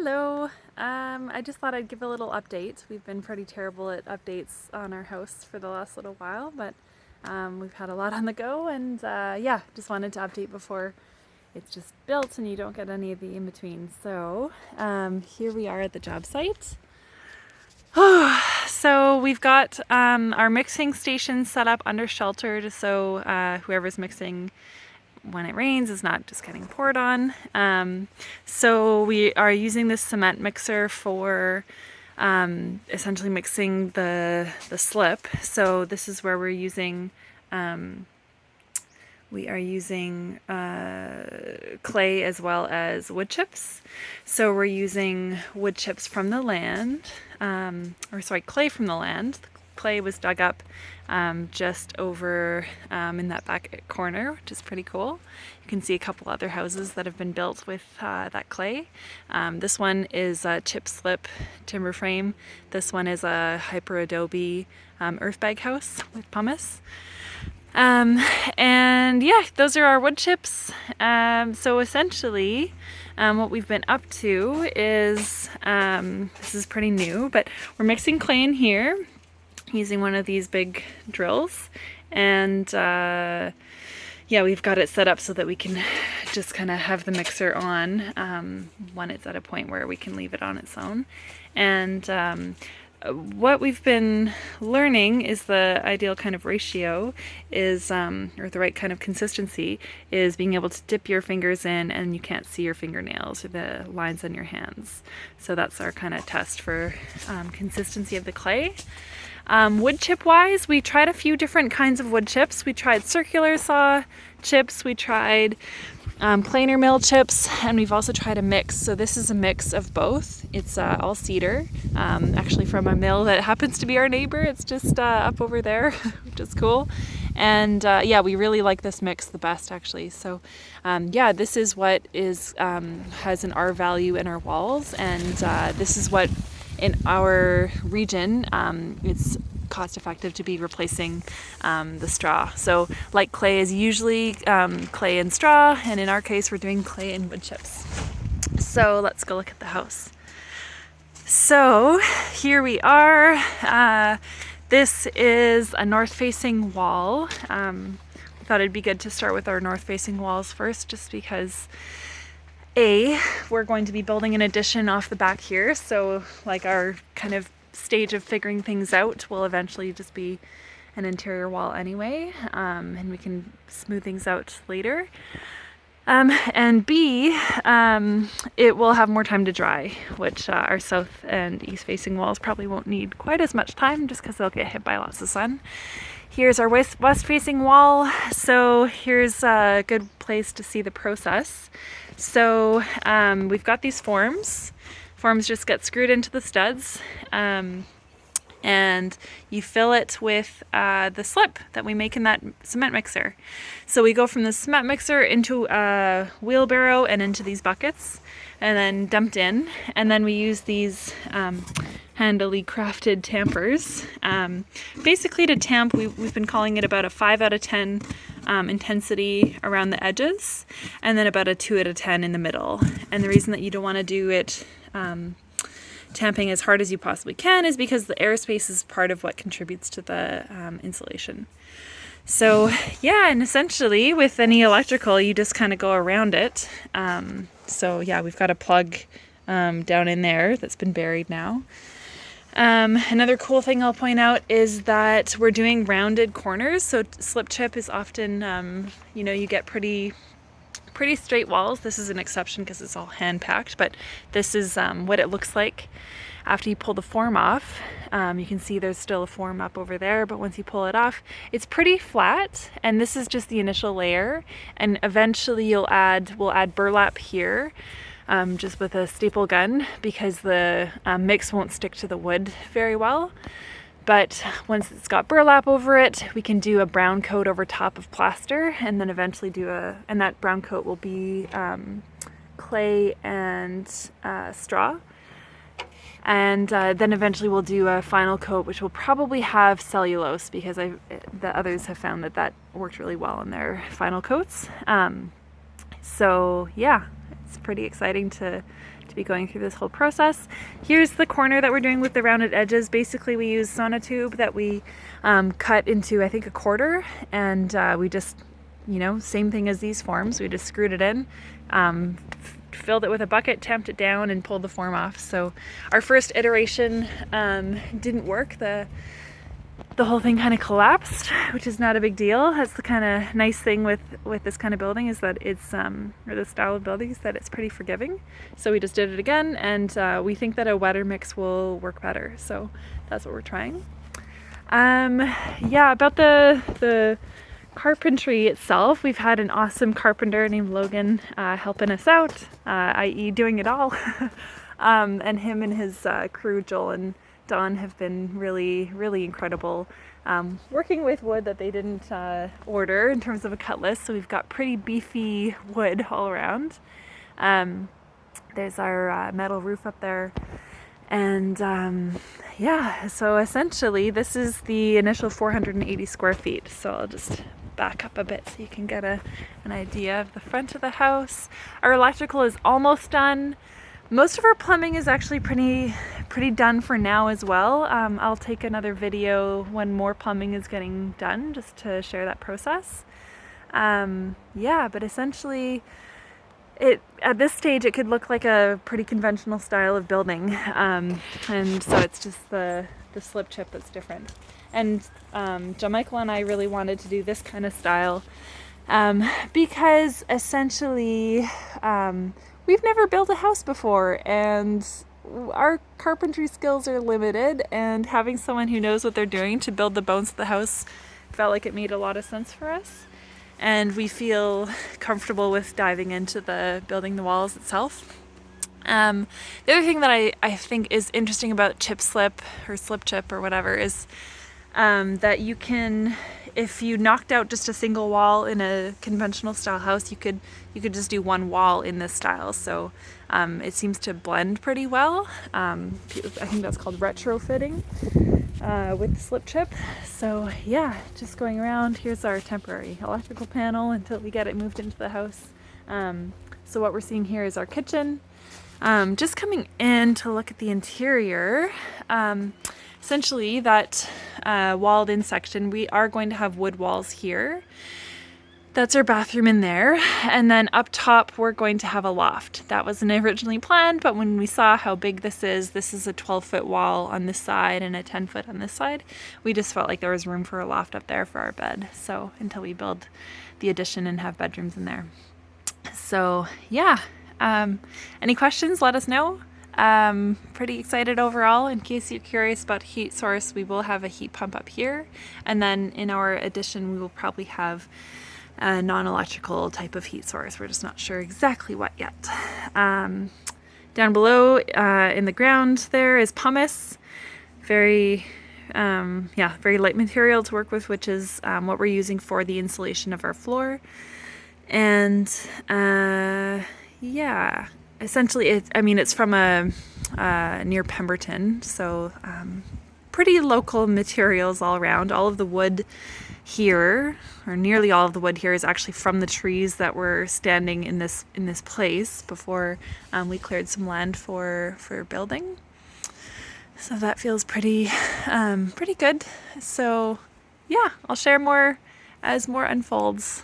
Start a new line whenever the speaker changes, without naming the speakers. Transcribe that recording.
Hello. I just thought I'd give a little update. We've been pretty terrible at updates on our house for the last little while, but we've had a lot on the go, and yeah, just wanted to update before it's just built and you don't get any of the in-between. So here we are at the job site. So we've got our mixing station set up under shelter just so whoever's mixing when it rains is not just getting poured on. So we are using this cement mixer for essentially mixing the slip. So this is where we're using clay as well as wood chips. So we're using wood chips from the land, clay from the land. The clay was dug up just over in that back corner, which is pretty cool. You can see a couple other houses that have been built with that clay. This one is a chip slip timber frame. This one is a hyper adobe earth bag house with pumice. And yeah, those are our wood chips. So essentially, what we've been up to is, this is pretty new, but we're mixing clay in here using one of these big drills. And yeah, we've got it set up so that we can just kind of have the mixer on when it's at a point where we can leave it on its own. And what we've been learning is the ideal kind of ratio is, or the right kind of consistency, is being able to dip your fingers in and you can't see your fingernails or the lines on your hands. So that's our kind of test for consistency of the clay. Wood chip wise, we tried a few different kinds of wood chips. We tried circular saw chips, we tried planer mill chips, and we've also tried a mix. So this is a mix of both. It's all cedar, actually from a mill that happens to be our neighbor. It's just up over there, which is cool. And yeah, we really like this mix the best actually. So yeah, this is what is has an R value in our walls, and this is what in our region it's cost effective to be replacing the straw. So like clay is usually clay and straw, and in our case we're doing clay and wood chips. So let's go look at the house. So here we are. This is a north facing wall. I thought it'd be good to start with our north facing walls first, just because we're going to be building an addition off the back here, so like our kind of stage of figuring things out will eventually just be an interior wall anyway, and we can smooth things out later. And B, it will have more time to dry, which our south and east facing walls probably won't need quite as much time just because they'll get hit by lots of sun. Here's our west facing wall. So here's a good place to see the process. So we've got these forms. Forms just get screwed into the studs, and you fill it with the slip that we make in that cement mixer. So we go from the cement mixer into a wheelbarrow and into these buckets, and then dumped in. And then we use these handily crafted tampers, basically to tamp. We've been calling it about a 5 out of 10 intensity around the edges, and then about a 2 out of 10 in the middle. And the reason that you don't want to do it tamping as hard as you possibly can is because the airspace is part of what contributes to the insulation. So yeah, and essentially with any electrical you just kind of go around it. So yeah, we've got a plug down in there that's been buried now. Another cool thing I'll point out is that we're doing rounded corners. So slip chip is often, you get pretty straight walls. This is an exception because it's all hand packed, but this is what it looks like after you pull the form off. You can see there's still a form up over there, but once you pull it off, it's pretty flat, and this is just the initial layer, and eventually we'll add burlap here, just with a staple gun, because the mix won't stick to the wood very well. But once it's got burlap over it, we can do a brown coat over top of plaster, and then eventually and that brown coat will be clay and straw. And then eventually we'll do a final coat, which will probably have cellulose, because the others have found that worked really well in their final coats. So yeah, it's pretty exciting to be going through this whole process. Here's the corner that we're doing with the rounded edges. Basically we use sonotube that we cut into, I think, 1/4, and we just, you know, same thing as these forms, we just screwed it in, filled it with a bucket, tamped it down, and pulled the form off. So our first iteration didn't work. The whole thing kind of collapsed, which is not a big deal. That's the kind of nice thing with this kind of building, is that it's, or the style of building, is that it's pretty forgiving. So we just did it again, and we think that a wetter mix will work better. So that's what we're trying. Yeah, about the carpentry itself, we've had an awesome carpenter named Logan helping us out, i.e. doing it all. And him and his crew, Joel and Don, have been really, really incredible, working with wood that they didn't order in terms of a cut list. So we've got pretty beefy wood all around. There's our metal roof up there. And yeah, so essentially this is the initial 480 square feet. So I'll just back up a bit so you can get an idea of the front of the house. Our electrical is almost done. Most of our plumbing is actually pretty done for now as well. I'll take another video when more plumbing is getting done, just to share that process. Yeah, but essentially at this stage it could look like a pretty conventional style of building, and so it's just the slip chip that's different. And John Michael and I really wanted to do this kind of style because essentially we've never built a house before, and our carpentry skills are limited, and having someone who knows what they're doing to build the bones of the house felt like it made a lot of sense for us. And we feel comfortable with diving into building the walls itself. The other thing that I think is interesting about chip slip, or slip chip, or whatever, is that you can, if you knocked out just a single wall in a conventional style house, you could just do one wall in this style. So it seems to blend pretty well. I think that's called retrofitting with the slip chip. So yeah, just going around. Here's our temporary electrical panel until we get it moved into the house. So what we're seeing here is our kitchen. Just coming in to look at the interior. Essentially, that walled in section, we are going to have wood walls here. That's our bathroom in there. And then up top, we're going to have a loft. That wasn't originally planned, but when we saw how big this is a 12-foot wall on this side and a 10-foot on this side, we just felt like there was room for a loft up there for our bed. So until we build the addition and have bedrooms in there. So yeah, any questions, let us know. Pretty excited overall. In case you're curious about heat source, we will have a heat pump up here, and then in our addition we will probably have a non-electrical type of heat source. We're just not sure exactly what yet. Down below in the ground there is pumice, very light material to work with, which is what we're using for the insulation of our floor. And yeah, essentially it's from near Pemberton, so pretty local materials all around. All of the wood here, or nearly all of the wood here, is actually from the trees that were standing in this place before we cleared some land for building. So that feels pretty good. So yeah, I'll share more as more unfolds.